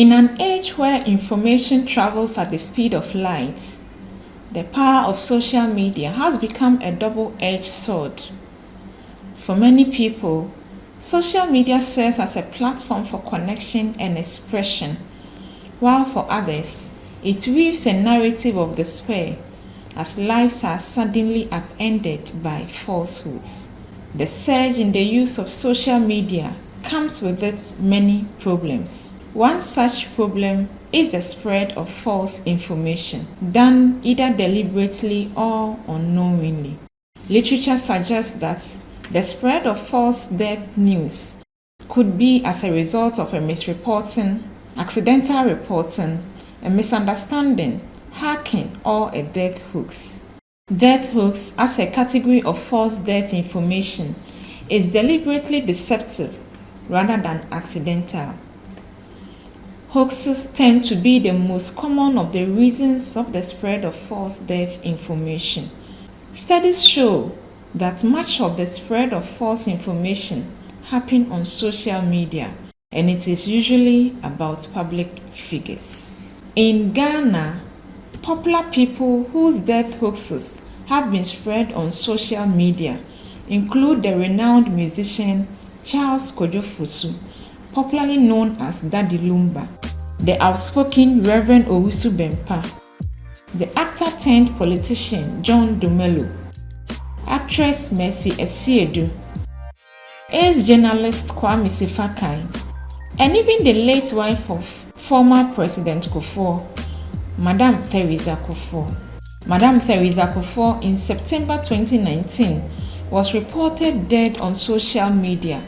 In an age where information travels at the speed of light, the power of social media has become a double-edged sword. For many people, social media serves as a platform for connection and expression, while for others, it weaves a narrative of despair as lives are suddenly upended by falsehoods. The surge in the use of social media comes with its many problems. One such problem is the spread of false information, done either deliberately or unknowingly. Literature suggests that the spread of false death news could be as a result of a misreporting, accidental reporting, a misunderstanding, hacking, or a death hoax. Death hoax, as a category of false death information, is deliberately deceptive rather than accidental. Hoaxes tend to be the most common of the reasons of the spread of false death information. Studies show that much of the spread of false information happens on social media, and it is usually about public figures. In Ghana, popular people whose death hoaxes have been spread on social media include the renowned musician Charles Kojo, popularly known as Daddy Lumba, the outspoken Reverend Owusu Bempah, the actor turned politician John Dumelo, actress Mercy Esiedu, ace journalist Kwame Sefa Kayi, and even the late wife of former President Kufuor, Madam Theresa Kufuor. Madam Theresa Kufuor in September 2019 was reported dead on social media,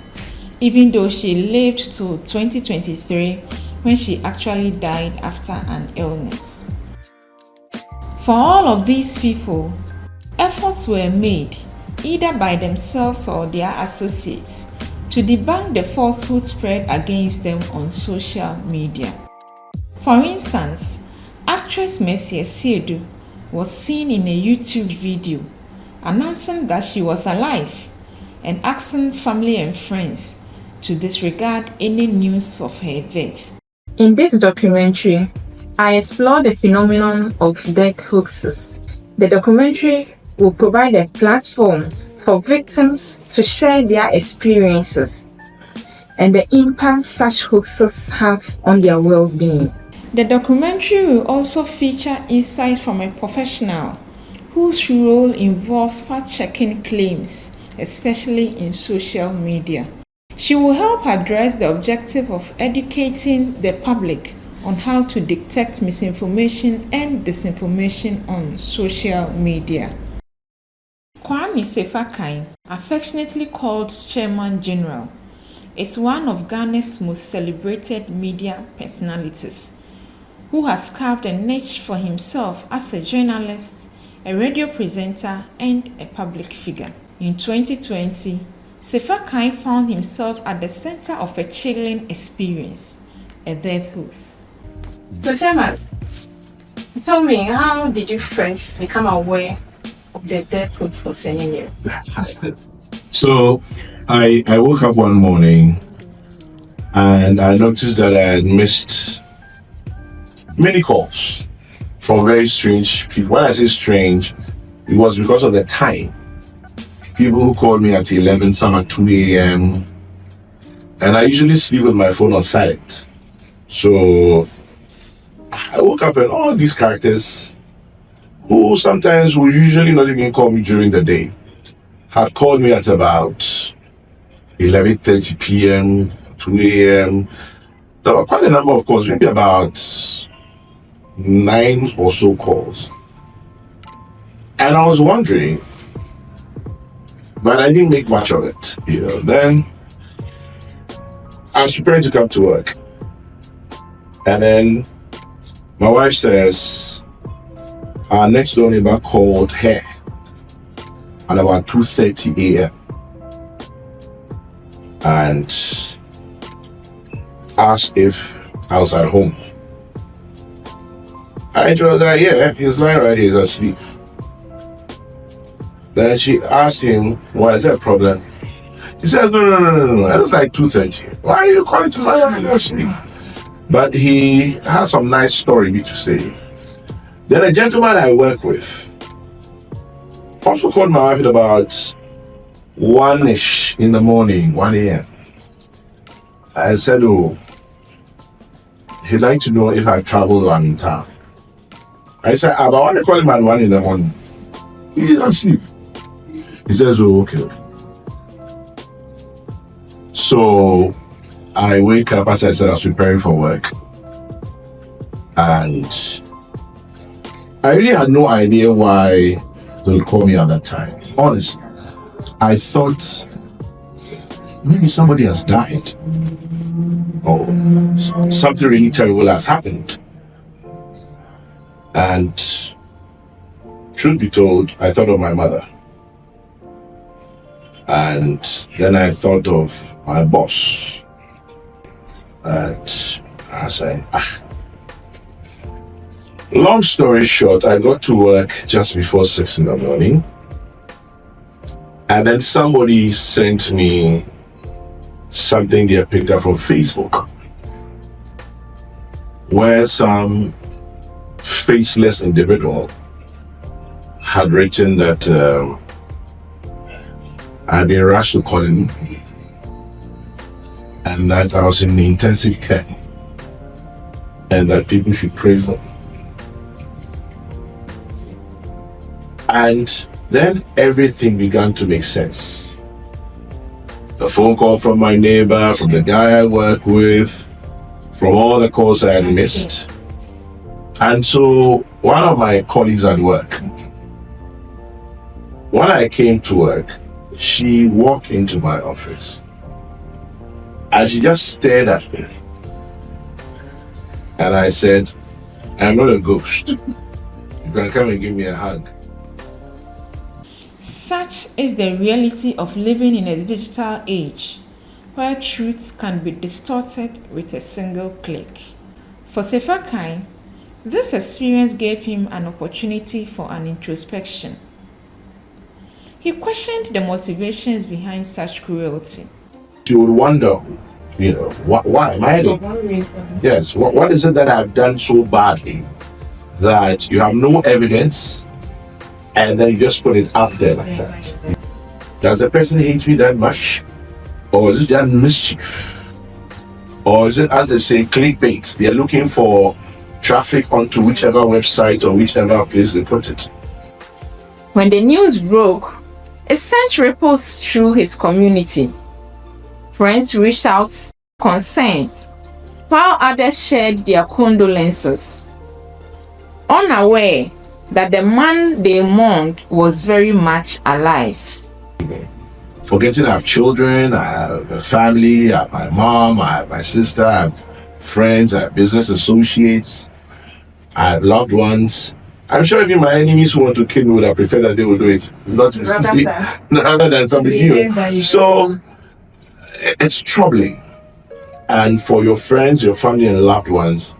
even though she lived to 2023 when she actually died after an illness. For all of these people, efforts were made, either by themselves or their associates, to debunk the falsehood spread against them on social media. For instance, actress Mercy Esiedu was seen in a YouTube video announcing that she was alive and asking family and friends to disregard any news of her death. In this documentary, I explore the phenomenon of death hoaxes. The documentary will provide a platform for victims to share their experiences and the impact such hoaxes have on their well-being. The documentary will also feature insights from a professional whose role involves fact-checking claims, especially in social media. She will help address the objective of educating the public on how to detect misinformation and disinformation on social media. Kwame Sefa Kayi, affectionately called Chairman General, is one of Ghana's most celebrated media personalities who has carved a niche for himself as a journalist, a radio presenter, and a public figure. In 2020, Sefa Kayi found himself at the center of a chilling experience, a death hoax. So, Chairman, tell me, how did you first become aware of the death hoax concerning you? So, I woke up one morning and I noticed that I had missed many calls from very strange people. When I say strange, it was because of the time. People who called me at 11, some at 2 a.m. And I usually sleep with my phone on silent. So I woke up and all these characters who sometimes will usually not even call me during the day had called me at about 11:30 p.m., 2 a.m. There were quite a number of calls, maybe about 9 or so calls. And I was wondering, but I didn't make much of it. Then I was preparing to come to work. And then my wife says our next door neighbor called her at about 2:30 a.m. and asked if I was at home. I was like, yeah, he's lying right here, he's asleep. Then she asked him, why is there a problem? He said, no. It was like 2:30. Why are you calling to find out you're asleep? But he has some nice story to say. Then a gentleman I work with also called my wife at about 1-ish in the morning, 1 a.m. I said, oh, he'd like to know if I've traveled or I'm in town. I said, I want to call him at 1 in the morning. He's asleep. He says, oh, okay. So I wake up, as I said, I was preparing for work. And I really had no idea why they would call me at that time. Honestly, I thought maybe somebody has died or something really terrible has happened. And truth be told, I thought of my mother. And then I thought of my boss. And I said, Long story short, I got to work just before 6 in the morning. And then somebody sent me something they picked up from Facebook, where some faceless individual had written that I'd been rushed to call him and that I was in intensive care and that people should pray for me. And then everything began to make sense. A phone call from my neighbor, from the guy I work with, from all the calls I had missed. And so one of my colleagues at work, when I came to work, she walked into my office and she just stared at me. And I said, I'm not a ghost. You can come and give me a hug. Such is the reality of living in a digital age where truth can be distorted with a single click. For Sefa Kayi, this experience gave him an opportunity for an introspection. He questioned the motivations behind such cruelty. You would wonder, why am I doing? Yes, what is it that I've done so badly that you have no evidence and then you just put it out there like that? Does the person hate me that much? Or is it just mischief? Or is it, as they say, clickbait? They're looking for traffic onto whichever website or whichever place they put it. When the news broke, it sent ripples through his community. Friends reached out concerned, while others shared their condolences, unaware that the man they mourned was very much alive. Forgetting I have children, I have a family, I have my mom, I have my sister, I have friends, I have business associates, I have loved ones. I'm sure even my enemies who want to kill me would have preferred that they would do it rather than somebody new. So it's troubling. And for your friends, your family and loved ones,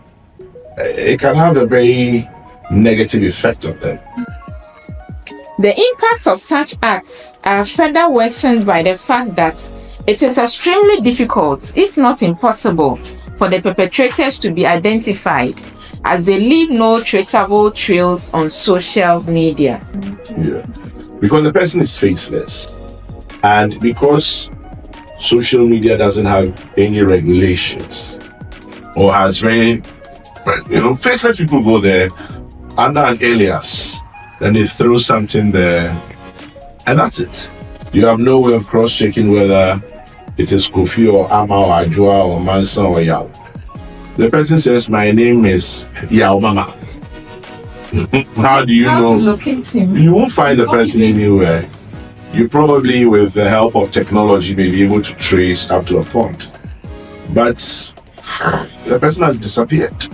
it can have a very negative effect on them. The impacts of such acts are further worsened by the fact that it is extremely difficult, if not impossible, for the perpetrators to be identified, as they leave no traceable trails on social media. Yeah, because the person is faceless, and because social media doesn't have any regulations or has very, faceless people go there under an alias, then they throw something there, and that's it. You have no way of cross-checking whether it is Kofi or Ama or Ajua or Manson or Yao. The person says, my name is Yao Mama. How do you know? Locate him? You won't find the person anywhere. You probably, with the help of technology, may be able to trace up to a point. But the person has disappeared.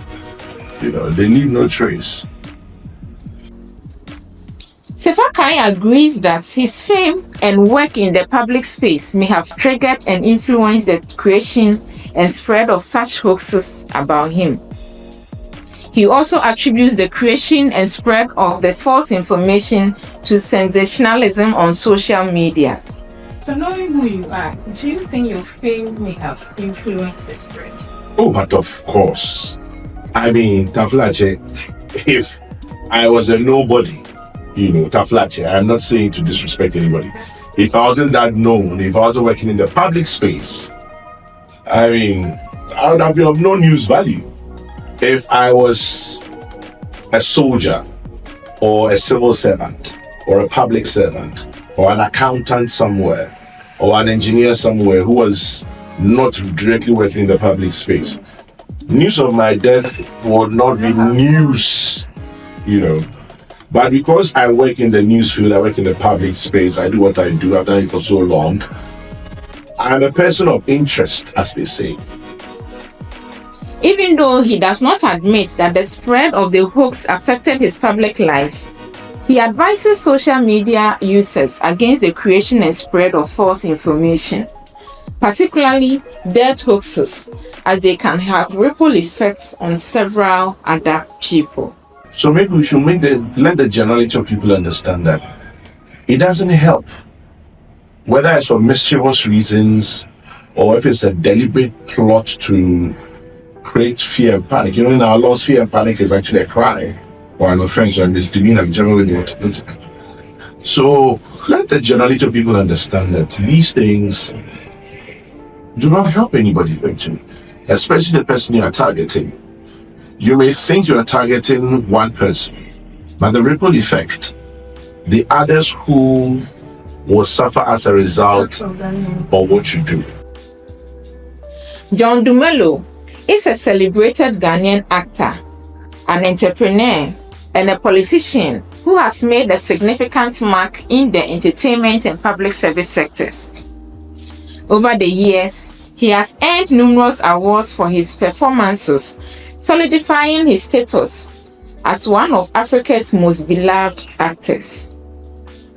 They leave no trace. Sefa Kayi agrees that his fame and work in the public space may have triggered and influenced the creation and spread of such hoaxes about him. He also attributes the creation and spread of the false information to sensationalism on social media. So knowing who you are, do you think your fame may have influenced the spread? Oh, but of course. I mean, Taflache, if I was a nobody, Taflache, I'm not saying to disrespect anybody. If I wasn't that known, if I wasn't working in the public space, I mean, I would have been of no news value. If I was a soldier or a civil servant or a public servant or an accountant somewhere or an engineer somewhere who was not directly working in the public space, news of my death would not be news, But because I work in the news field, I work in the public space, I do what I do, I've done it for so long, I'm a person of interest, as they say. Even though he does not admit that the spread of the hoax affected his public life, he advises social media users against the creation and spread of false information, particularly death hoaxes, as they can have ripple effects on several other people. So maybe we should let the generality of people understand that it doesn't help, whether it's for mischievous reasons or if it's a deliberate plot to create fear and panic. In our laws, fear and panic is actually a crime or an offense or a misdemeanor, whichever way you want to put it. So let the generality of people understand that these things do not help anybody eventually, especially the person you are targeting. You may think you are targeting one person, but the ripple effect, the others who will suffer as a result of what you do. John Dumelo is a celebrated Ghanaian actor, an entrepreneur, and a politician who has made a significant mark in the entertainment and public service sectors. Over the years, he has earned numerous awards for his performances, solidifying his status as one of Africa's most beloved actors.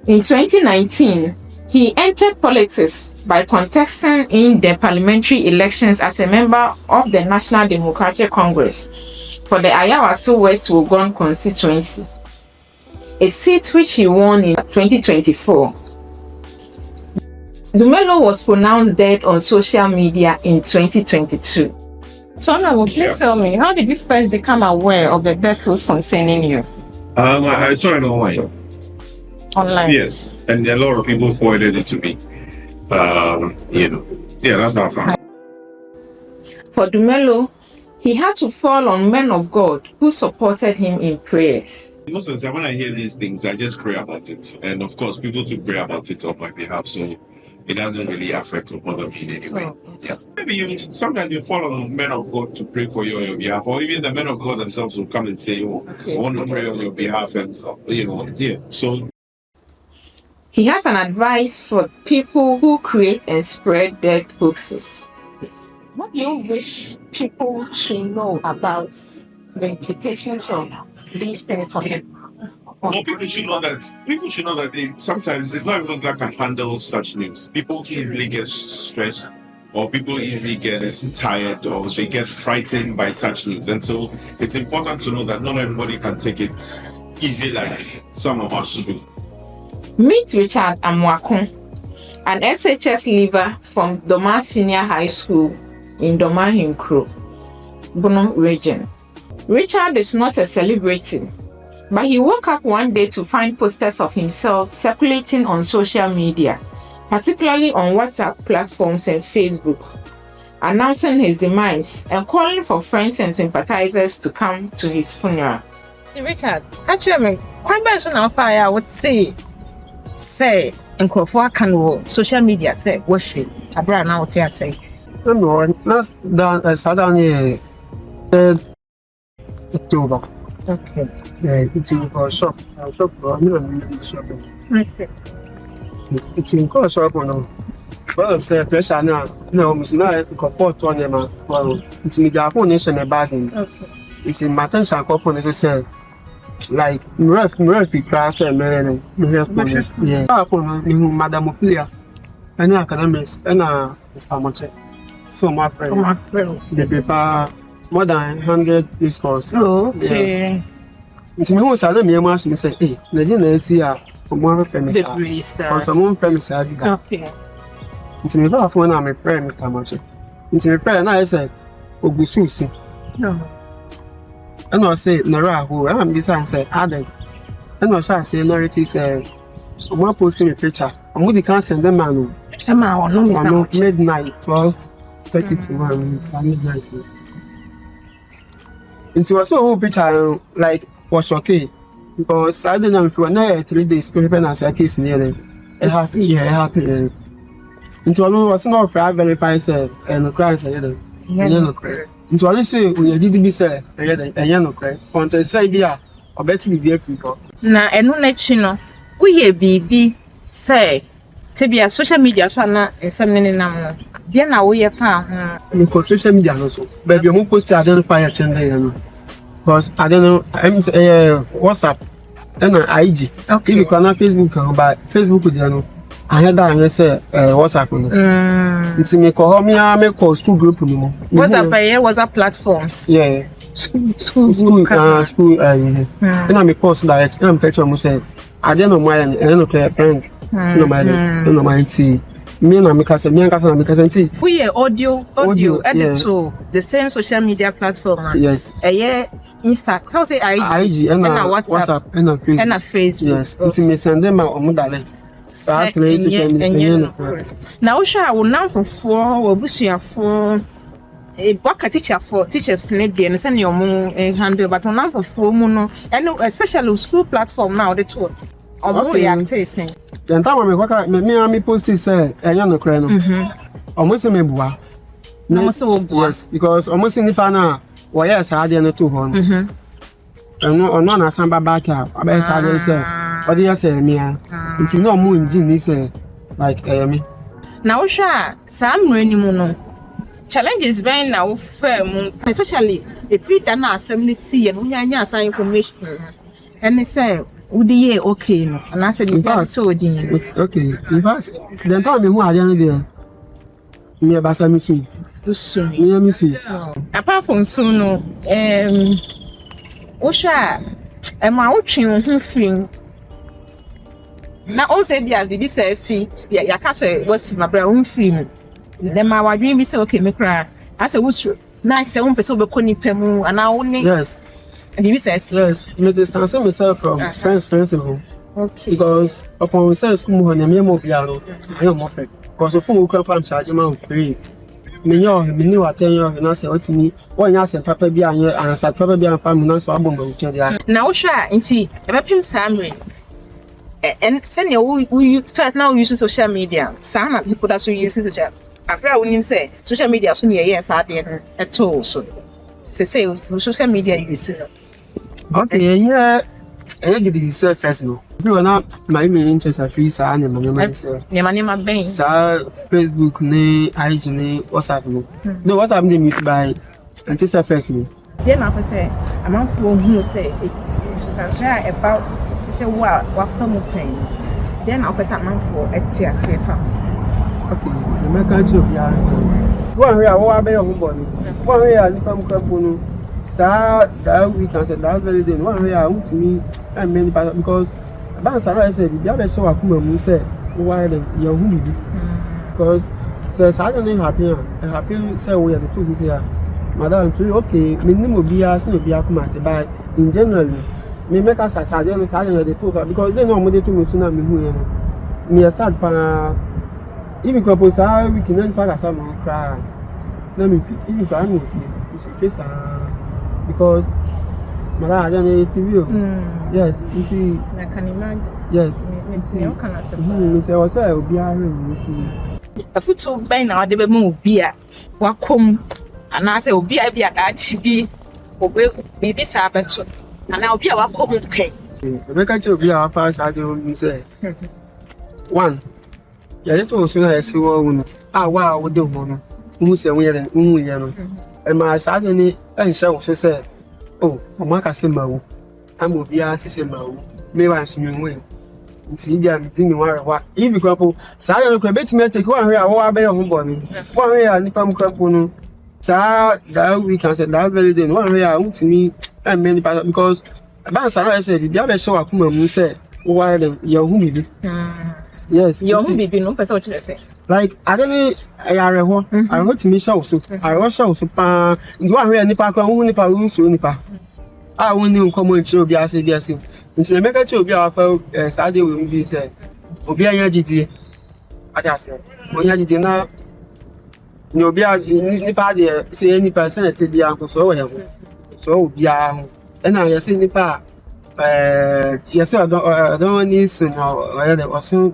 In 2019, he entered politics by contesting in the parliamentary elections as a member of the National Democratic Congress for the Ayawaso West Wuogon constituency, a seat which he won in 2024. Dumelo was pronounced dead on social media in 2022. So, Honorable, please tell me, how did you first become aware of the death news concerning you? I saw it online. Online? Yes, and a lot of people forwarded it to me. That's how I found it. For Dumelo, he had to fall on men of God who supported him in prayers. Most of the time when I hear these things, I just pray about it. And of course, people to pray about it on my behalf. So it doesn't really affect or bother me in any way. Yeah. Maybe sometimes you follow on men of God to pray for you on your behalf, or even the men of God themselves will come and say, I want to pray on your behalf, and So he has an advice for people who create and spread death hoaxes. What do you wish people should know about the implications of these things on them? Well, people should know that sometimes it's not even that can handle such news. People easily get stressed, or people easily get tired, or they get frightened by such news. And so it's important to know that not everybody can take it easy like some of us do. Meet Richard Amwakun, an SHS leaver from Doma Senior High School in Doma Hinkro, Bono region. Richard is not a celebrity, but he woke up one day to find posters of himself circulating on social media, particularly on WhatsApp platforms and Facebook, announcing his demise and calling for friends and sympathizers to come to his funeral. Richard, actually, Kwame Sefa Kayi, I would say nkurɔfoɔ aka no wɔ social media sɛ wɔhwɛ abra na wote asɛ. October. Okay. It's in for shop. Shop for me and shop. Okay. It's in for shop no. Well, say pressure now. No, it's not comfort on them. Well, it's in the phone nation a bargain. Okay. It's in my tension phone is say like Murphy class and man. Yeah. Phone Madam Ophelia. And academics and Mr. Moche. So my friend. The paper more than 100 discourse. Oh, okay. It's me who said me ask me say, hey, the dinner see more famous. Or someone famous. Okay. It's me phone I'm a friend, Mr. Moche. It's my friend. I said, ogususu. No. And I say Nara who I'm beside say Adam. And I shall say Nority say I'm posting a picture. I'm with the cancer them man. Midnight 12:32 midnight. It was so whole picture like was okay because I didn't know if you were not 3 days preparing as a case nearly. It happened. It was not fair verify say and cry say into all say we did be say no cry until say bia obeti be people na eno na chi no wo ye bibi say te bia social media so na ensem ne nam no bia na wo ye fa ho because social media no so but you mo post identify your channel here no because I don't know I'm WhatsApp and IG if you can Facebook kan but Facebook there no I had that say WhatsApp no it's me call me school group no WhatsApp platforms school and I me post like I'm picture mo say I don't know why and no prank no my see me na me kasa see we audio edit to the same social media platform yes Insta so say IG and WhatsApp and Facebook yes it's me send them on direct social media now sure I will now for busuafo waka teachers need dey send your handle but on for mu no and especially school platform now the two react saying then time me post it say no cry no almost me bua yes because almost nipa na wo yes ade no to ho no ono na samba back up abai say say what you say me it's no more engine say like me now sure some renimu no challenges ben now firm especially if you don't assembly see and nya assign information and say would ye okay no and I said so okay in fact then tell me who are there me abasa mi su me see apart from so no osha ma wotwen ho film na o say bia bibi say si ya ka say what's my brother on film then my wadwin bi say okay me kra I say wusru na say one person be koni pemu ana woni yes bibi say yes me distance myself from friends okay because upon say school mo na me mo bia no I am perfect because phone we can charge man free me ni wa 10 years na say otimi won ya say papa bia an say papa bia fa me na so abon ba dia na wo hwa nti e be pim samre and send you first now use social media some people that so use social after when you say social media so near yes I dey at all so say social media use okay yeah I get the first no if you not my main interest are free sa na my say nema ben sa Facebook ni IG ni WhatsApp no WhatsApp dey miss by until surface me yeah na say am for who say social about to say what from pain then I person am for etia safer okay the make you be answer one way I be your body one way I come no sa that we can say that very day one way I want me and many because about Sarah said you be so akuma mu say why the your who be because says I don't happy say we are the two say madam to okay me ni mo bia se no bia akuma te by in general me make us as I don't know the two because they know mo dey to me so na me hu no me sad pa if you propose we can pass as am cry na me if you can me face because madam I don't know see you yes you see I can imagine yes it's no can accept it's was say obi are you see afutu ben na ade be mu obi a wakom ana say obi a bia da chi bi obi bibi sa beto ana obi a wakom pe we can obi a fast I do say one ya to so na esi wo no wa wo de ho no mu se we no e ma sa de ni en se wo so say oh o ka se ma wo am obi a ti se ma wo me wa so nwe nti bia mi din wa if you couple sa de ko beti me take one we a wo abe yo ho bo ni one we a nipa mu couple no sa that we can say that very day one we a untimi and many because about Sarah said bia be so akuma mu say wo wa de your who be yes your who be no person what you say Like I don't know, I want to miss also. I was also pa. Do I hear nipa kwa hu nipa hu so nipa. Ah, woni nkomo nchi obi ase bi ase. Nse meka che obi afa sade we bi say obi anya gidi. Ade ase. Onya gidi na ni obi nipa de say nipa senate bi anfo so we ho. So obi a ho. E na ye say nipa yes I don't need sin or the also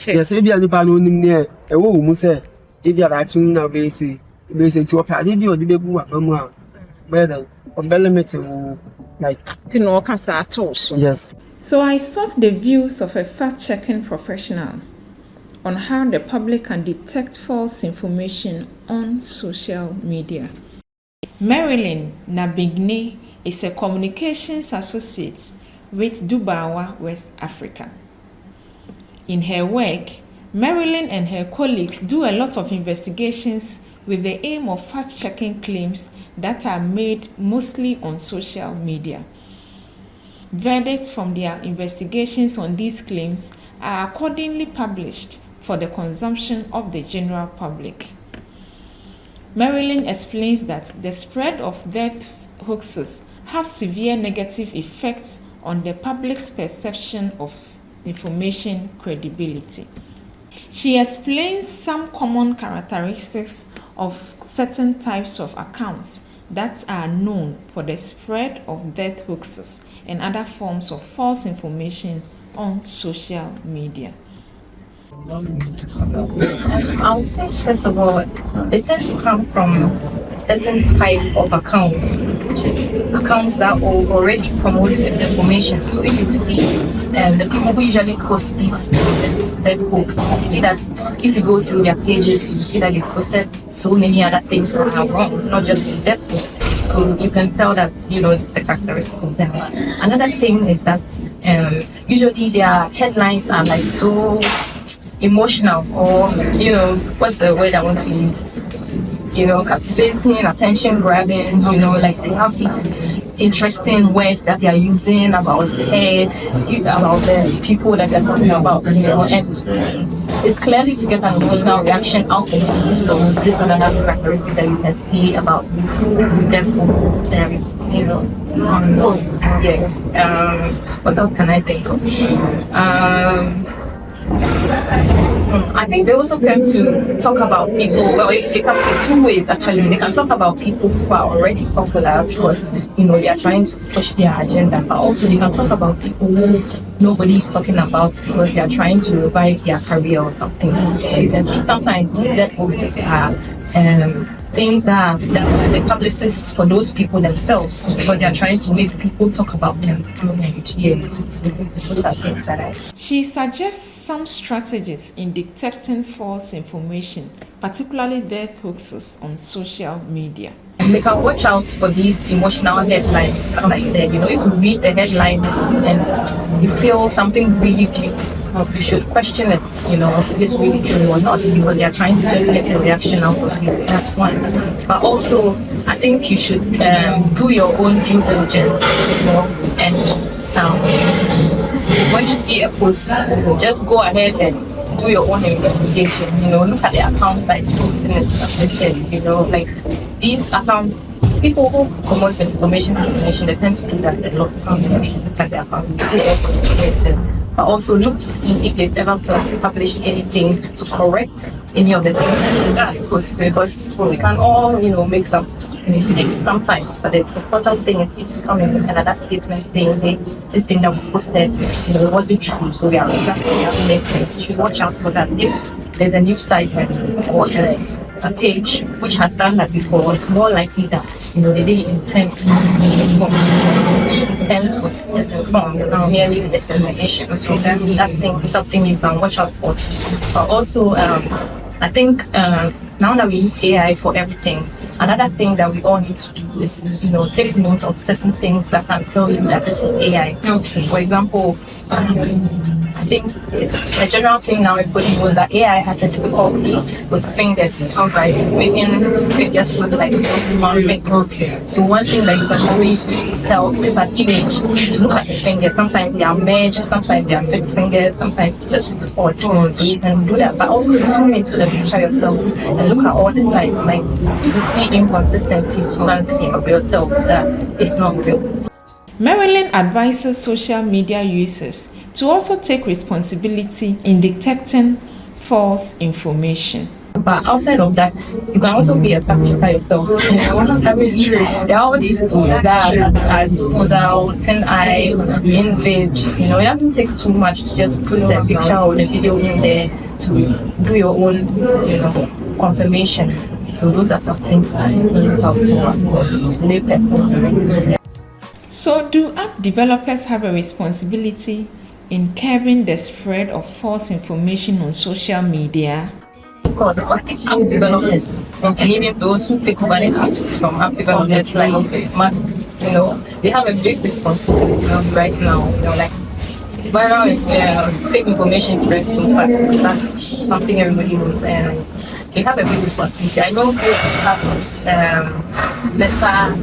yes e bia nipa no nim ne e wo mu say e bia da tun na be say ti o pa de bi o de bebu abamu a better on belemete like no kasa tools. yes. So I sought the views of a fact-checking professional on how the public can detect false information on social media. Marilyn Nabigne is a communications associate with Dumelo, West Africa. In her work, Marilyn and her colleagues do a lot of investigations with the aim of fact-checking claims that are made mostly on social media. Verdicts from their investigations on these claims are accordingly published for the consumption of the general public. Marilyn explains that the spread of death hoaxes have severe negative effects on the public's perception of information credibility. She explains some common characteristics of certain types of accounts that are known for the spread of death hoaxes and other forms of false information on social media. I would say, first of all, they tend to come from certain type of accounts, which is accounts that already promote misinformation. So if you see, the people who usually post these dead books, you see that if you go through their pages, you see that they posted so many other things that are wrong, not just in dead books. So you can tell that, it's a characteristic of them. Another thing is that usually their headlines are like so emotional, or what's the word I want to use, captivating, attention grabbing, like they have these interesting words that they are using about head, about the people that they're talking about, and it's clearly to get an emotional reaction out of it. So this is another characteristic that you can see about deaf posts and on posts. What else can I think of? I think they also tend to talk about people. Well, it can be two ways actually. They can talk about people who are already popular because they are trying to push their agenda, but also they can talk about people who nobody is talking about because they are trying to revive their career or something. So you can see sometimes these dead posts are things that the publicists for those people themselves, because they are trying to make people talk about them. She suggests some strategies in detecting false information, particularly death hoaxes on social media. They can watch out for these emotional headlines. As I said, if you read the headline and you feel something really deep, you should question it, if it's really true or not, because they are trying to just get a reaction out of you. That's one. But also, I think you should do your own due diligence, and when you see a post, just go ahead and do your own investigation. Look at the account that is posting it. Like these accounts, people who promote misinformation, they tend to do that a lot. So look at the account. But also look to see if they've ever published anything to correct any of the things because we can all make some mistakes sometimes, but the important thing is if you come in with another statement saying, hey, this thing that we posted wasn't true, so we are you should watch out for that. If there's a news site or a page which has done that before, it's more likely that they didn't intend to disinform, it's merely disinformation. So that's something you can watch out for. But also, I think now that we use AI for everything, another thing that we all need to do is take note of certain things that can tell you that this is AI. For example, think it's a general thing now. Everybody knows that AI has a difficulty with fingers, right? Making it just look like human fingers. So one thing that you can always use to tell is an image to look at the fingers. Sometimes they are merged, sometimes they are 6 fingers, sometimes it just looks odd. So you can do that, but also zoom into the picture yourself and look at all the sides. Like you see inconsistencies, you can see of yourself that it's not real. Marilyn advises social media users to also take responsibility in detecting false information. But outside of that, you can also be a fact checker yourself. There are all these tools that are at disposal, Tin Eye, InVid. It doesn't take too much to just put the picture or the video in there to do your own, confirmation. So those are some things that you look out for layperson. So, do app developers have a responsibility in curbing the spread of false information on social media? App developers and even those who take over the apps from app developers must, they have a big responsibility right now. Like viral fake information is very so fast. That's something everybody knows, and they have a big responsibility. I know they have this better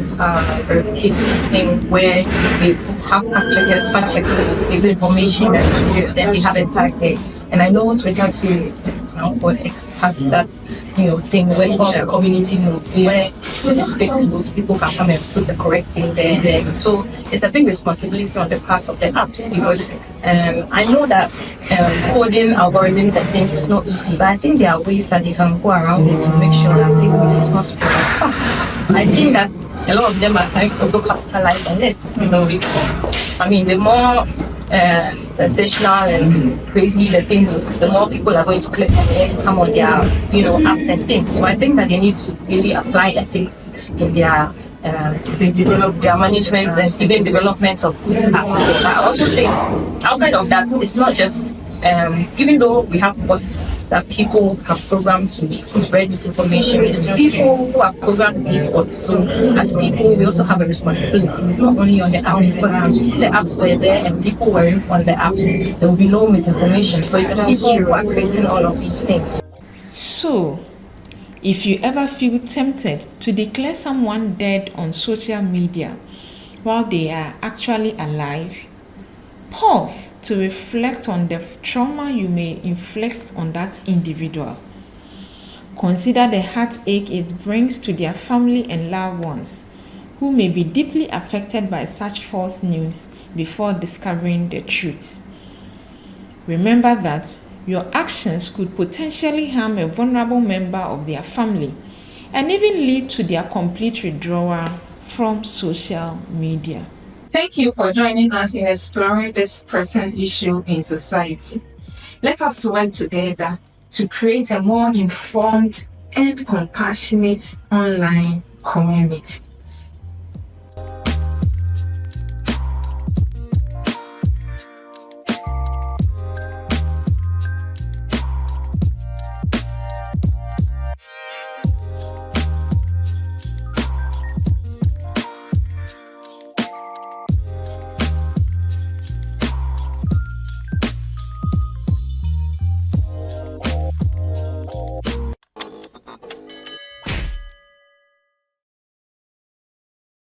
verification thing where they have fact checkers the information that then they have a tag there. And I know Twitter too, or X has that, thing where community notes where those people can come and put the correct thing there. So it's a big responsibility on the part of the apps because I know that coding algorithms and things is not easy, but I think there are ways that they can go around it to make sure that things is not spread. I think that a lot of them are trying to also capitalize on it. The more sensational and crazy the thing looks, the more people are going to click on it, come on their apps and things. So I think that they need to really apply ethics in their they develop their management and even development of these apps. But I also think outside of that, it's not just even though we have bots that people have programmed to spread misinformation, it's people who have programmed these bots. So as people, we also have a responsibility. It's not only on the apps, but if the apps were there and people weren't on the apps, there will be no misinformation. So it's people who are creating all of these things. So, if you ever feel tempted to declare someone dead on social media while they are actually alive, pause to reflect on the trauma you may inflict on that individual. Consider the heartache it brings to their family and loved ones who may be deeply affected by such false news before discovering the truth. Remember that your actions could potentially harm a vulnerable member of their family and even lead to their complete withdrawal from social media. Thank you for joining us in exploring this pressing issue in society. Let us work together to create a more informed and compassionate online community.